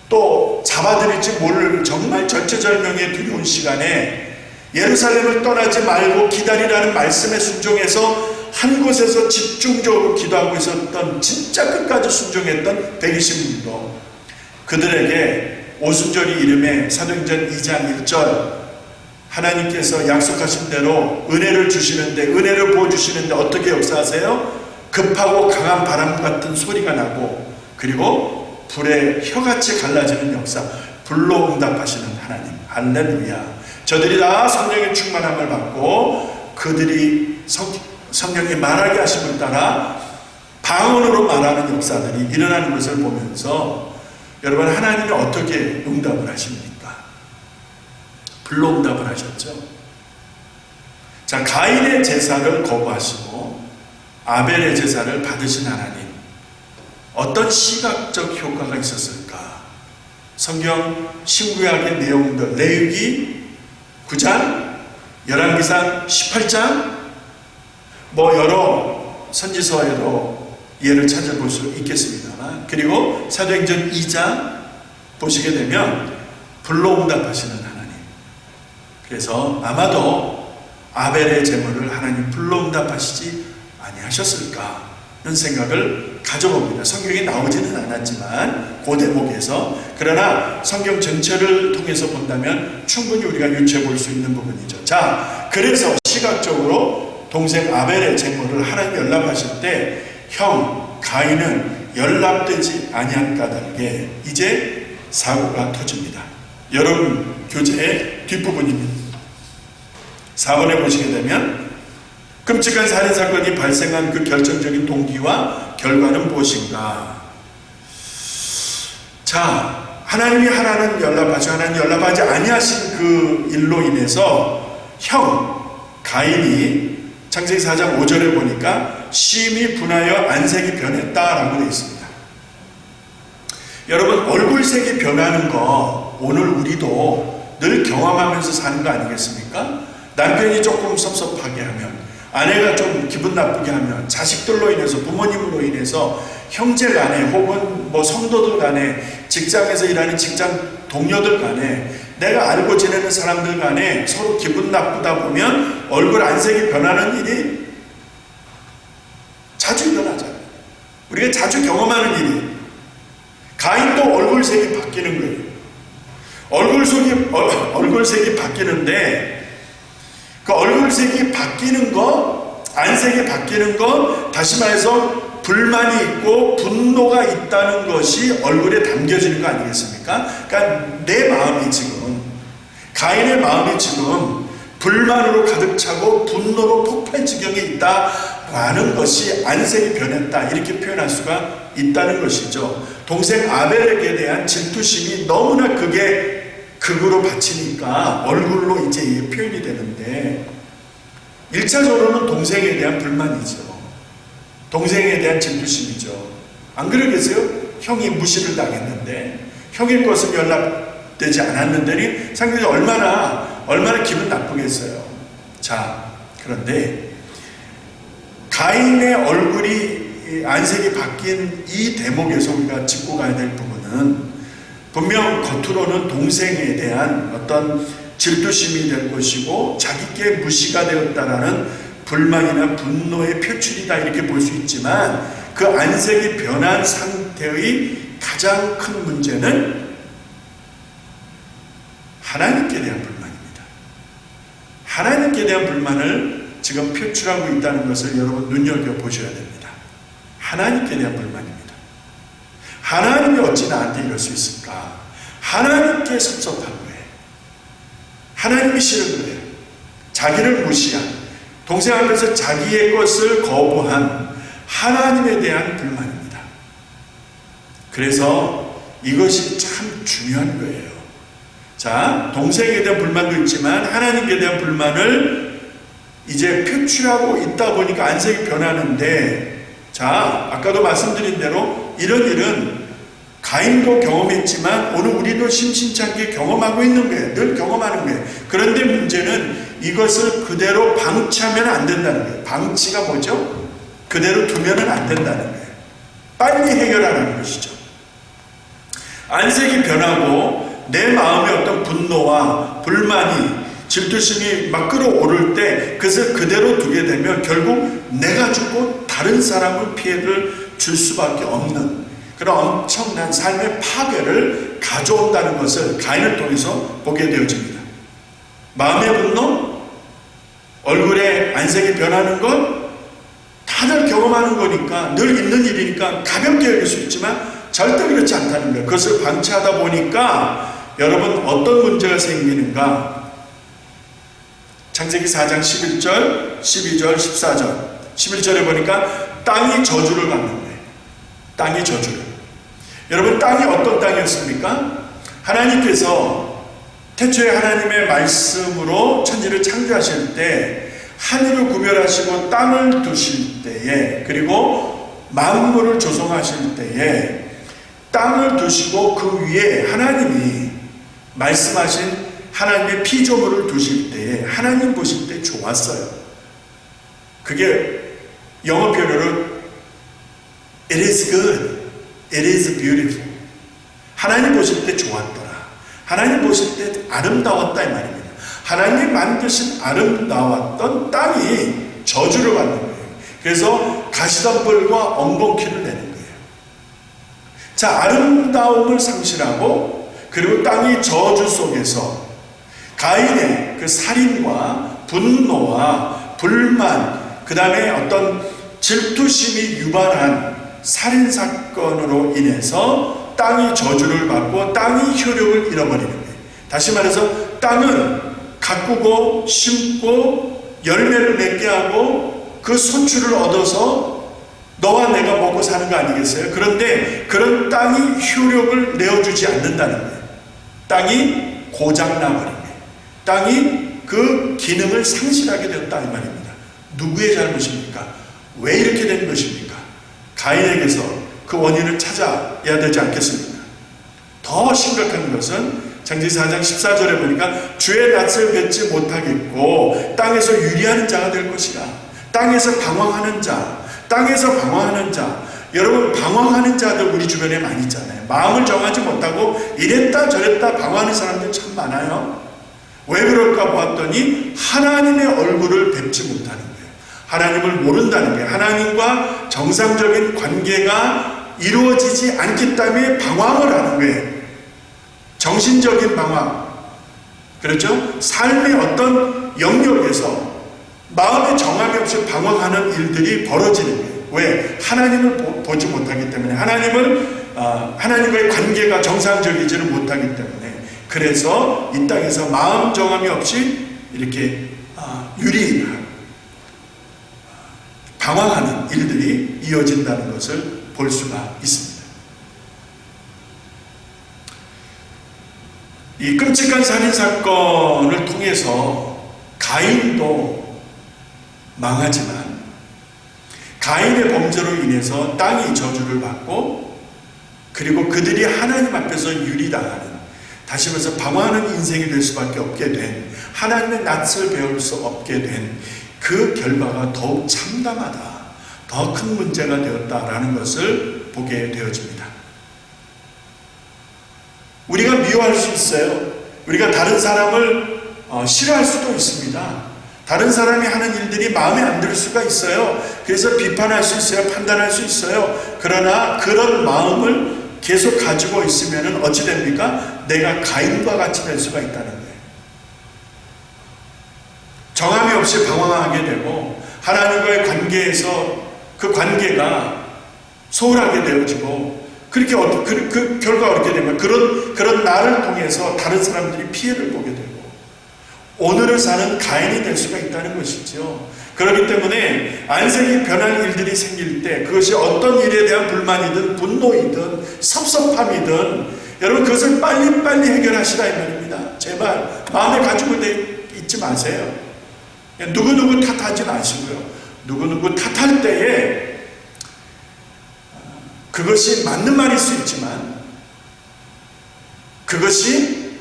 또 잡아들일지 모를 정말 절체절명의 두려운 시간에 예루살렘을 떠나지 말고 기다리라는 말씀에 순종해서 한 곳에서 집중적으로 기도하고 있었던, 진짜 끝까지 순종했던 120문도, 그들에게 오순절이 이름에 사도행전 2장 1절 하나님께서 약속하신 대로 은혜를 주시는데, 은혜를 부어주시는데 어떻게 역사하세요? 급하고 강한 바람 같은 소리가 나고, 그리고 불에 혀같이 갈라지는 역사, 불로 응답하시는 하나님. 할렐루야. 저들이 다 성령의 충만함을 받고 그들이 성령이 말하게 하심을 따라 방언으로 말하는 역사들이 일어나는 것을 보면서, 여러분, 하나님이 어떻게 응답을 하십니까? 불로 응답을 하셨죠. 자, 가인의 제사를 거부하시고 아벨의 제사를 받으신 하나님, 어떤 시각적 효과가 있었을까? 성경 신구약의 내용들, 레위기 9장, 열왕기상 18장, 여러 선지서에도 예를 찾아볼 수 있겠습니다만, 그리고 사도행전 2장 보시게 되면 불로 응답하시는 하나님. 그래서 아마도 아벨의 제물을 하나님 불로 응답하시지 아니하셨을까 하는 생각을 가져봅니다. 성경에 나오지는 않았지만 그 대목에서, 그러나 성경 전체를 통해서 본다면 충분히 우리가 유추해 볼 수 있는 부분이죠. 자, 그래서 시각적으로 동생 아벨의 제물을 하나님 연락하실 때 형 가인은 연락되지 아니한 까닭에 이제 사고가 터집니다. 여러분 교재의 뒷부분입니다. 4번에 보시게 되면 끔찍한 살인사건이 발생한 그 결정적인 동기와 결과는 무엇인가? 자, 하나님이 하나는 연락하시고 하나님 연락하지 아니하신 그 일로 인해서 가인이 창세기 4장 5절에 보니까 심히 분하여 안색이 변했다라고 되어 있습니다. 여러분, 얼굴색이 변하는 거 오늘 우리도 늘 경험하면서 사는 거 아니겠습니까? 남편이 조금 섭섭하게 하면, 아내가 좀 기분 나쁘게 하면, 자식들로 인해서, 부모님으로 인해서, 형제 간에 혹은 뭐 성도들 간에, 직장에서 일하는 직장 동료들 간에, 내가 알고 지내는 사람들 간에 서로 기분 나쁘다 보면 얼굴 안색이 변하는 일이 자주 일어나잖아요. 우리가 자주 경험하는 일이. 가인도 얼굴색이 바뀌는 거예요. 얼굴색이 바뀌는데, 그 얼굴색이 바뀌는 거, 안색이 바뀌는 거, 다시 말해서 불만이 있고 분노가 있다는 것이 얼굴에 담겨지는 거 아니겠습니까? 그러니까 내 마음이 지금, 가인의 마음이 지금 불만으로 가득 차고 분노로 폭발 지경에 있다라는 것이 안색이 변했다, 이렇게 표현할 수가 있다는 것이죠. 동생 아벨에게 대한 질투심이 너무나 극으로 바치니까 얼굴로 이제 표현이 되는데, 1차적으로는 동생에 대한 불만이죠. 동생에 대한 질투심이죠. 안 그러겠어요? 형이 무시를 당했는데, 형일 것은 연락되지 않았는데 상대적으로 얼마나 기분 나쁘겠어요. 자, 그런데 가인의 얼굴이 안색이 바뀐 이 대목에서 우리가 짚고 가야 될 부분은, 분명 겉으로는 동생에 대한 어떤 질투심이 될 것이고 자기께 무시가 되었다라는 불만이나 분노의 표출이다, 이렇게 볼 수 있지만, 그 안색이 변한 상태의 가장 큰 문제는 하나님께 대한 불만입니다. 하나님께 대한 불만을 지금 표출하고 있다는 것을 여러분 눈여겨보셔야 됩니다. 하나님께 대한 불만입니다. 하나님이 어찌 나한테 이럴 수 있을까? 하나님께 섭섭한 거예요. 하나님이 싫은 거예요. 자기를 무시한, 동생 앞에서 자기의 것을 거부한 하나님에 대한 불만입니다. 그래서 이것이 참 중요한 거예요. 자, 동생에 대한 불만도 있지만 하나님께 대한 불만을 이제 표출하고 있다 보니까 안색이 변하는데, 자, 아까도 말씀드린 대로 이런 일은 가인도 경험했지만 오늘 우리도 심심치 않게 경험하고 있는 거예요. 늘 경험하는 거예요. 그런데 문제는 이것을 그대로 방치하면 안 된다는 거예요. 방치가 뭐죠? 그대로 두면은 안 된다는 거예요. 빨리 해결하는 것이죠. 안색이 변하고 내 마음의 어떤 분노와 불만이, 질투심이 막 끌어오를 때 그것을 그대로 두게 되면 결국 내가 죽고 다른 사람을 피해를 줄 수밖에 없는 그런 엄청난 삶의 파괴를 가져온다는 것을 가인을 통해서 보게 되어집니다. 마음의 분노, 얼굴에 안색이 변하는 것, 다들 경험하는 거니까, 늘 있는 일이니까 가볍게 여길 수 있지만 절대 그렇지 않다는 거예요. 그것을 방치하다 보니까 여러분 어떤 문제가 생기는가? 창세기 4장 11절, 12절, 14절, 11절에 보니까 땅이 저주를 받는 거예요. 땅이 저주를. 여러분, 땅이 어떤 땅이었습니까? 하나님께서 태초에 하나님의 말씀으로 천지를 창조하실 때 하늘을 구별하시고 땅을 두실 때에, 그리고 만물을 조성하실 때에 땅을 두시고 그 위에 하나님이 말씀하신 하나님의 피조물을 두실 때에 하나님 보실 때 좋았어요. 그게 영어 표현으로 It is good, it is beautiful. 하나님 보실 때 좋았더라. 하나님 보실 때 아름다웠다, 이 말입니다. 하나님이 만드신 아름다웠던 땅이 저주를 받는 거예요. 그래서 가시덤불과 엉겅퀴를 내는 거예요. 자, 아름다움을 상실하고 그리고 땅이 저주 속에서 가인의 그 살인과 분노와 불만, 그 다음에 어떤 질투심이 유발한 살인사건으로 인해서 땅이 저주를 받고 땅이 효력을 잃어버리는 거예요. 다시 말해서 땅은 가꾸고 심고 열매를 맺게 하고 그 소출을 얻어서 너와 내가 먹고 사는 거 아니겠어요? 그런데 그런 땅이 효력을 내어주지 않는다는 거예요. 땅이 고장나버린 거예요. 땅이 그 기능을 상실하게 되었다 이 말입니다. 누구의 잘못입니까? 왜 이렇게 된 것입니까? 가인에게서 그 원인을 찾아야 되지 않겠습니까? 더 심각한 것은 창세기 4장 14절에 보니까 주의 낯을 뵙지 못하겠고 땅에서 유리하는 자가 될 것이라. 땅에서 방황하는 자, 땅에서 방황하는 자. 여러분, 방황하는 자들 우리 주변에 많이 있잖아요. 마음을 정하지 못하고 이랬다 저랬다 방황하는 사람들 참 많아요. 왜 그럴까 보았더니 하나님의 얼굴을 뵙지 못하는 거예요. 하나님을 모른다는 거예요. 하나님과 정상적인 관계가 이루어지지 않기 때문에 방황을 하는 거예요. 정신적인 방황, 그렇죠? 삶의 어떤 영역에서 마음의 정함이 없이 방황하는 일들이 벌어지는 거예요. 왜? 하나님을 보지 못하기 때문에, 하나님과의 관계가 정상적이지를 못하기 때문에. 그래서 이 땅에서 마음 정함이 없이 이렇게 방황하는 일들이 이어진다는 것을 볼 수가 있습니다. 이 끔찍한 살인사건을 통해서 가인도 망하지만 가인의 범죄로 인해서 땅이 저주를 받고 그리고 그들이 하나님 앞에서 유리당하는, 다시 말해서 방황하는 인생이 될 수밖에 없게 된, 하나님의 낯을 배울 수 없게 된 그 결과가 더욱 참담하다, 더 큰 문제가 되었다라는 것을 보게 되어집니다. 우리가 미워할 수 있어요. 우리가 다른 사람을 싫어할 수도 있습니다. 다른 사람이 하는 일들이 마음에 안 들 수가 있어요. 그래서 비판할 수 있어요. 판단할 수 있어요. 그러나 그런 마음을 계속 가지고 있으면 어찌 됩니까? 내가 가인과 같이 될 수가 있다는 거예요. 정함이 없이 방황하게 되고 하나님과의 관계에서 그 관계가 소홀하게 되어지고 그렇게 그 결과가 어떻게 되면 그런 나를 통해서 다른 사람들이 피해를 보게 되고 오늘을 사는 가인이 될 수가 있다는 것이죠. 그렇기 때문에 안색이 변할 일들이 생길 때 그것이 어떤 일에 대한 불만이든 분노이든 섭섭함이든 여러분 그것을 빨리빨리 해결하시라 이 말입니다. 제발 마음에 가지고 있지 마세요. 누구누구 탓하지 마시고요. 누구누구 탓할 때에 그것이 맞는 말일 수 있지만 그것이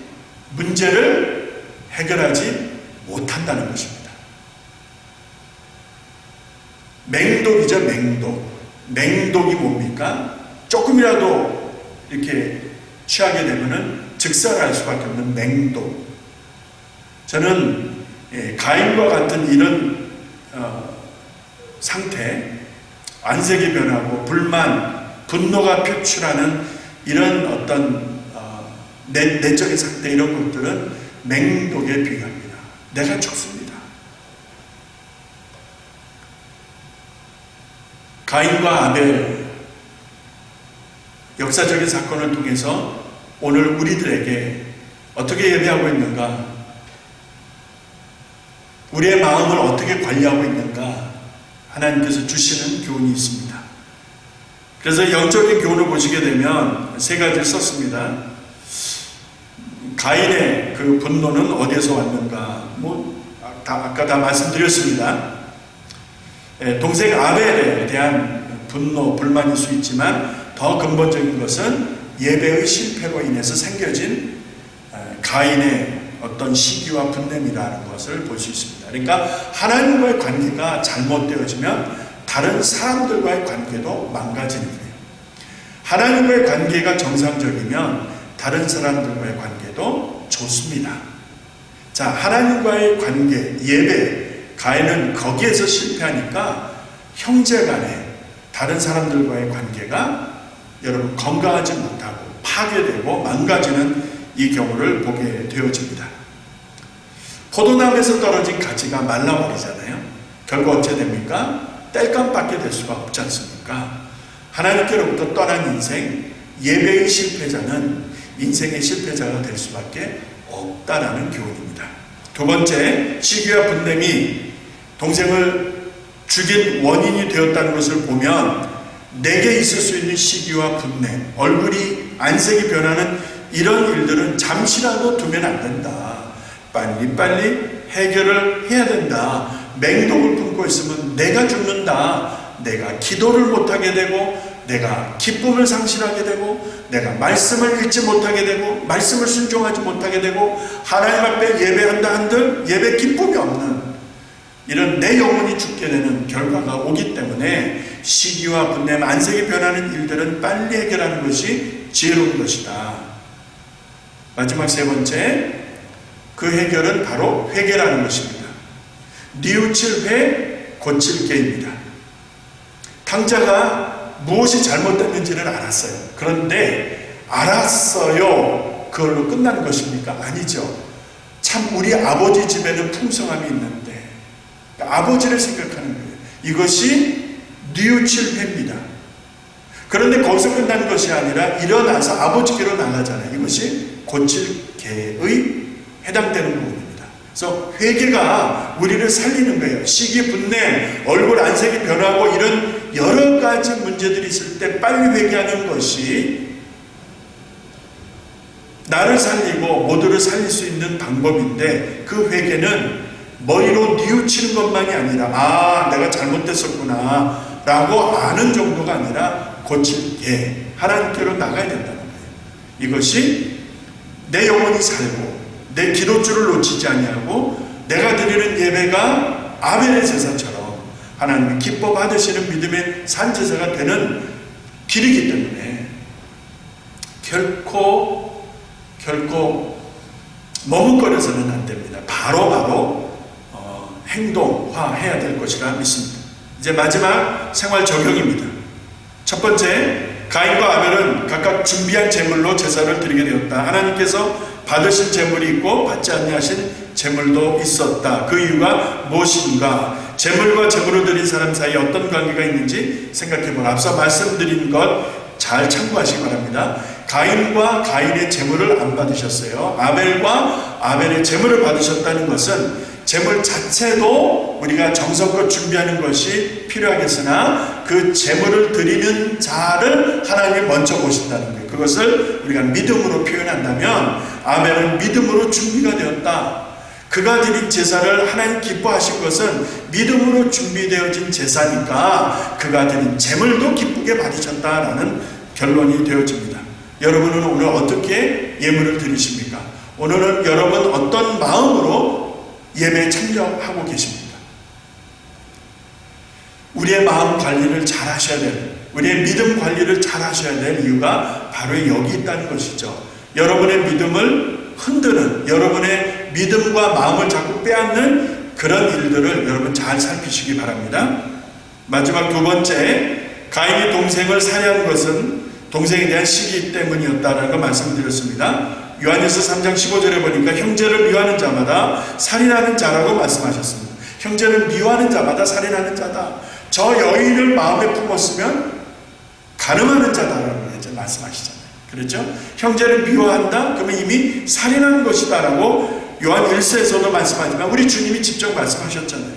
문제를 해결하지 못한다는 것입니다. 맹독이죠, 맹독. 맹독이 뭡니까? 조금이라도 이렇게 취하게 되면은 즉사할 수밖에 없는 맹독. 저는 가인과 같은 이런 상태, 안색이 변하고 불만, 분노가 표출하는 이런 어떤 내적인 상태, 이런 것들은 맹독에 비유합니다. 내가 죽습니다. 가인과 아벨 역사적인 사건을 통해서 오늘 우리들에게 어떻게 예배하고 있는가, 우리의 마음을 어떻게 관리하고 있는가 하나님께서 주시는 교훈이 있습니다. 그래서 영적인 교훈을 보시게 되면 세 가지를 썼습니다. 가인의 그 분노는 어디에서 왔는가? 아까 다 말씀드렸습니다. 동생 아벨에 대한 분노, 불만일 수 있지만 더 근본적인 것은 예배의 실패로 인해서 생겨진 가인의 어떤 시기와 분냄이라는 것을 볼 수 있습니다. 그러니까 하나님과의 관계가 잘못되어지면 다른 사람들과의 관계도 망가지는 거예요. 하나님과의 관계가 정상적이면 다른 사람들과의 관계도 좋습니다. 자, 하나님과의 관계, 예배, 가인은 거기에서 실패하니까 형제간에 다른 사람들과의 관계가 여러분 건강하지 못하고 파괴되고 망가지는 이 경우를 보게 되어집니다. 포도나무에서 떨어진 가지가 말라버리잖아요. 결국 어찌 됩니까? 땔감밖에 될 수가 없지 않습니까? 하나님께로부터 떠난 인생, 예배의 실패자는 인생의 실패자가 될 수밖에 없다라는 교훈입니다. 두 번째, 시기와 분냄이 동생을 죽인 원인이 되었다는 것을 보면 내게 있을 수 있는 시기와 분냄, 얼굴이 안색이 변하는 이런 일들은 잠시라도 두면 안 된다. 빨리빨리 해결을 해야 된다. 맹독을 품고 있으면 내가 죽는다. 내가 기도를 못하게 되고, 내가 기쁨을 상실하게 되고, 내가 말씀을 읽지 못하게 되고, 말씀을 순종하지 못하게 되고, 하나님 앞에 예배한다 한들 예배 기쁨이 없는 이런 내 영혼이 죽게 되는 결과가 오기 때문에 시기와 분냄, 안색이 변하는 일들은 빨리 해결하는 것이 지혜로운 것이다. 마지막 세 번째, 그 해결은 바로 회개라는 것입니다. 뉘우칠 회, 고칠 개입니다. 탕자가 무엇이 잘못됐는지를 알았어요. 그런데 알았어요, 그걸로 끝난 것입니까? 아니죠. 참 우리 아버지 집에는 풍성함이 있는데 아버지를 생각하는 거예요. 이것이 뉘우칠 회입니다. 그런데 거기서 끝난 것이 아니라 일어나서 아버지께로 나가잖아요. 이것이 고칠 개의 해당되는 부분입니다. 그래서 회개가 우리를 살리는 거예요. 시기, 분냄, 얼굴 안색이 변하고 이런 여러 가지 문제들이 있을 때 빨리 회개하는 것이 나를 살리고 모두를 살릴 수 있는 방법인데, 그 회개는 머리로 뉘우치는 것만이 아니라 내가 잘못됐었구나 라고 아는 정도가 아니라 고칠게 하나님께로 나가야 된다는 거예요. 이것이 내 영혼이 살고 내 기도줄을 놓치지 아니하고 내가 드리는 예배가 아벨의 제사처럼 하나님이 기뻐 받으시는 믿음의 산제사가 되는 길이기 때문에 결코 머뭇거려서는 안 됩니다. 바로 행동화해야 될 것이라 믿습니다. 이제 마지막 생활 적용입니다. 첫 번째, 가인과 아벨은 각각 준비한 제물로 제사를 드리게 되었다. 하나님께서 받으신 제물이 있고 받지 아니하신 제물도 있었다. 그 이유가 무엇인가? 제물과 제물을 드린 사람 사이에 어떤 관계가 있는지 생각해보라. 앞서 말씀드린 것 잘 참고하시기 바랍니다. 가인과 가인의 제물을 안 받으셨어요. 아벨과 아벨의 제물을 받으셨다는 것은 제물 자체도 우리가 정성껏 준비하는 것이 필요하겠으나 그 제물을 드리는 자를 하나님이 먼저 보신다는 거예요. 그것을 우리가 믿음으로 표현한다면 아벨은 믿음으로 준비가 되었다. 그가 드린 제사를 하나님 기뻐하신 것은 믿음으로 준비되어진 제사니까 그가 드린 제물도 기쁘게 받으셨다라는 결론이 되어집니다. 여러분은 오늘 어떻게 예물을 드리십니까? 오늘은 여러분 어떤 마음으로 예배에 참여하고 계십니까? 우리의 마음 관리를 잘 하셔야 될, 우리의 믿음 관리를 잘 하셔야 될 이유가 바로 여기 있다는 것이죠. 여러분의 믿음을 흔드는, 여러분의 믿음과 마음을 자꾸 빼앗는 그런 일들을 여러분 잘 살피시기 바랍니다. 마지막 두 번째, 가인이 동생을 살해한 것은 동생에 대한 시기 때문이었다라는 걸 말씀드렸습니다. 요한일서 3장 15절에 보니까 형제를 미워하는 자마다 살인하는 자라고 말씀하셨습니다. 형제를 미워하는 자마다 살인하는 자다. 저 여인을 마음에 품었으면 가늠하는 자다라고 이제 말씀하시잖아요. 그렇죠? 형제를 미워한다? 그러면 이미 살인하는 것이다라고 요한 1서에서도 말씀하지만 우리 주님이 직접 말씀하셨잖아요.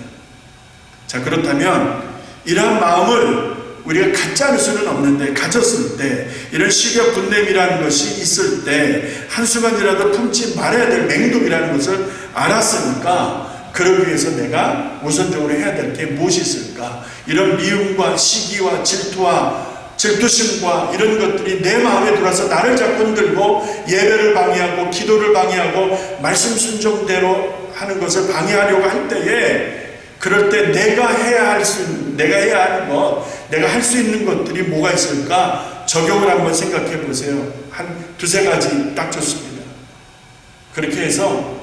자, 그렇다면 이러한 마음을 우리가 갖지 않을 수는 없는데 가졌을 때, 이런 시기와 분냄이라는 것이 있을 때 한순간이라도 품지 말아야 될 맹독이라는 것을 알았으니까 그러기 위해서 내가 우선적으로 해야 될 게 무엇이 있을까? 이런 미움과 시기와 질투와 질투심과 이런 것들이 내 마음에 들어와서 나를 자꾸 흔들고 예배를 방해하고 기도를 방해하고 말씀 순종대로 하는 것을 방해하려고 할 때에, 그럴 때 내가 해야 할 수 있는, 내가 해야 하는 것, 내가 할 수 있는 것들이 뭐가 있을까? 적용을 한번 생각해 보세요. 한 두세 가지 딱 좋습니다. 그렇게 해서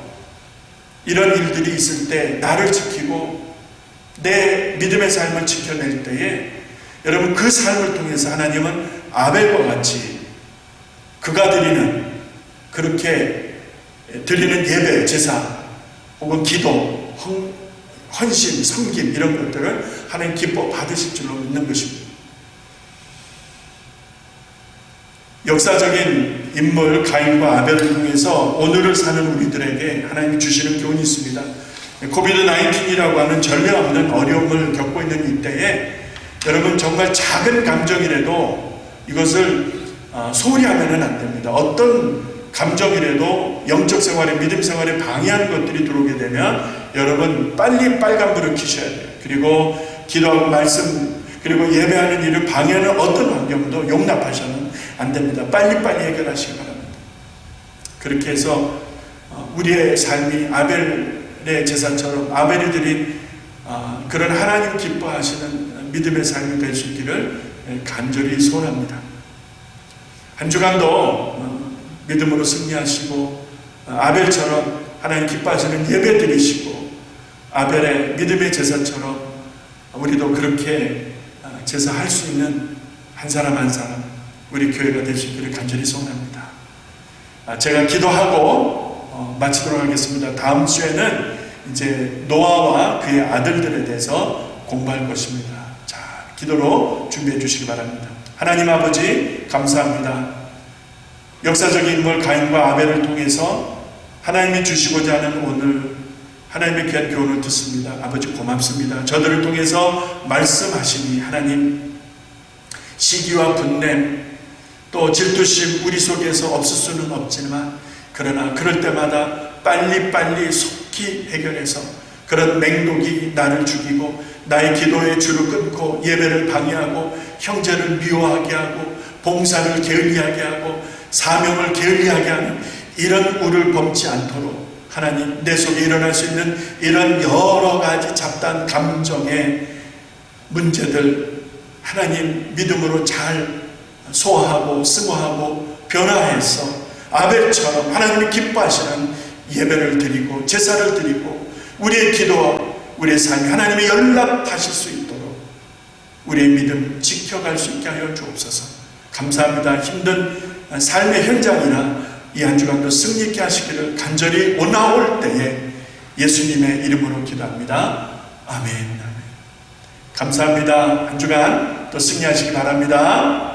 이런 일들이 있을 때 나를 지키고 내 믿음의 삶을 지켜낼 때에 여러분 그 삶을 통해서 하나님은 아벨과 같이 그가 드리는, 그렇게 드리는 예배, 제사 혹은 기도, 헌신, 섬김 이런 것들을 하나님 기뻐 받으실 줄로 믿는 것입니다. 역사적인 인물 가인과 아벨을 통해서 오늘을 사는 우리들에게 하나님이 주시는 교훈이 있습니다. 코비드-19이라고 하는 전례 없는 어려움을 겪고 있는 이때에 여러분 정말 작은 감정이라도 이것을 소홀히 하면 안 됩니다. 어떤 감정이라도 영적 생활에, 믿음 생활에 방해하는 것들이 들어오게 되면 여러분 빨리 빨간불을 켜셔야 돼요. 그리고 기도하고 말씀, 그리고 예배하는 일을 방해하는 어떤 환경도 용납하셔는 안 됩니다. 빨리빨리 해결하시기 바랍니다. 그렇게 해서 우리의 삶이 아벨의 제사처럼, 아벨이 드린 그런 하나님 기뻐하시는 믿음의 삶이 될 수 있기를 간절히 소원합니다. 한 주간도 믿음으로 승리하시고 아벨처럼 하나님 기뻐하시는 예배 드리시고 아벨의 믿음의 제사처럼 우리도 그렇게 제사할 수 있는 한 사람 한 사람 우리 교회가 될 수 있기를 간절히 소원합니다. 제가 기도하고 마치도록 하겠습니다. 다음 주에는 이제 노아와 그의 아들들에 대해서 공부할 것입니다. 자, 기도로 준비해 주시기 바랍니다. 하나님 아버지 감사합니다. 역사적인 인물 가인과 아벨을 통해서 하나님이 주시고자 하는 오늘 하나님의 귀한 교훈을 듣습니다. 아버지 고맙습니다. 저들을 통해서 말씀하시니 하나님, 시기와 분냄 또 질투심 우리 속에서 없을 수는 없지만 그러나 그럴 때마다 빨리빨리 속히 해결해서 그런 맹독이 나를 죽이고 나의 기도의 줄을 끊고 예배를 방해하고 형제를 미워하게 하고 봉사를 게을리하게 하고 사명을 게을리하게 하는 이런 우를 범치 않도록 하나님, 내 속에 일어날 수 있는 이런 여러 가지 잡다한 감정의 문제들 하나님 믿음으로 잘 소화하고 승화하고 변화해서 아벨처럼 하나님이 기뻐하시는 예배를 드리고 제사를 드리고 우리의 기도와 우리의 삶이 하나님의 연락하실 수 있도록 우리의 믿음 지켜갈 수 있게 하여 주옵소서. 감사합니다. 힘든 삶의 현장이나 이 한 주간도 승리 있게 하시기를 간절히 원하올 때에 예수님의 이름으로 기도합니다. 아멘. 감사합니다. 한 주간 또 승리하시기 바랍니다.